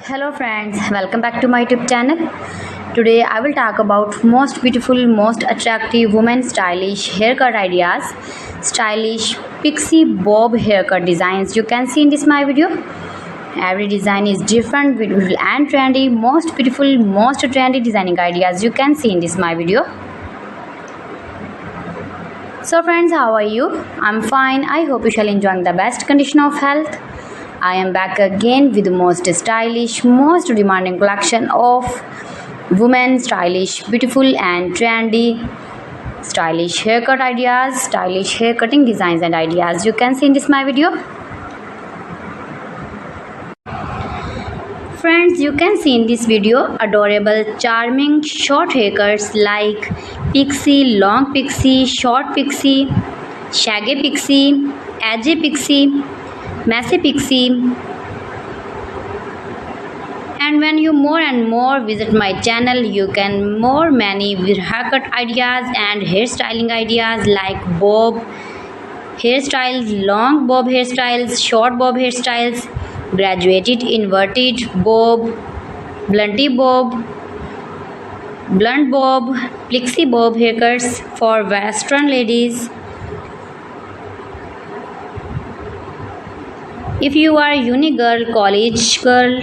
Hello friends, welcome back to my YouTube channel. Today I will talk about most beautiful, most attractive women stylish haircut ideas, stylish pixie bob haircut designs you can see in this my video. Every design is different, beautiful and trendy. Most beautiful, most trendy designing ideas you can see in this my video. So friends, how are you? I'm fine. I hope you shall enjoy the best condition of health. I am back again with the most stylish, most demanding collection of women stylish, beautiful and trendy stylish haircut ideas, stylish hair cutting designs and ideas you can see in this my video. Friends, you can see in this video adorable, charming short haircuts like pixie, long pixie, short pixie, shaggy pixie, edgy pixie, messy pixie. And when you more and more visit my channel, you can more many haircut ideas and hairstyling ideas like bob hairstyles, long bob hairstyles, short bob hairstyles, graduated inverted bob, blunty bob, blunt bob, pixie bob haircuts for western ladies. If you are uni girl, college girl,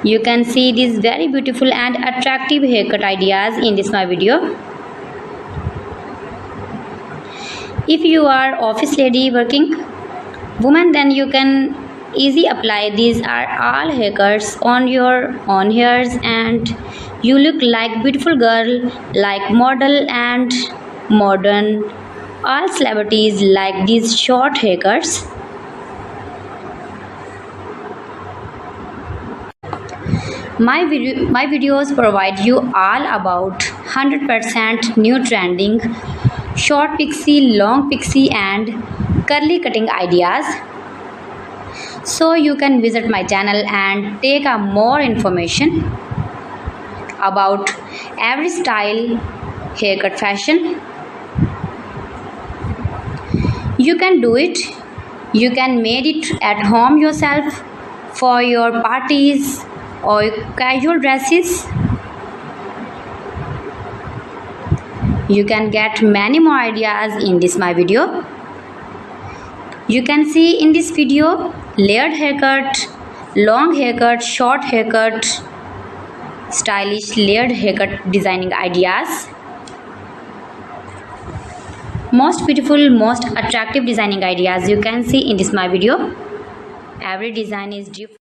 you can see these very beautiful and attractive haircut ideas in this my video. If you are office lady working woman, then you can easily apply these are all haircuts on your own hairs and you look like beautiful girl, like model and modern. All celebrities like these short haircuts. My videos provide you all about 100% new trending short pixie, long pixie and curly cutting ideas. So you can visit my channel and take a more information about every style haircut fashion. You can do it. You can make it at home yourself for your parties or casual dresses. You can get many more ideas in this my video. You can see in this video layered haircut, long haircut, short haircut, stylish layered haircut designing ideas. Most beautiful, most attractive designing ideas you can see in this my video. Every design is different.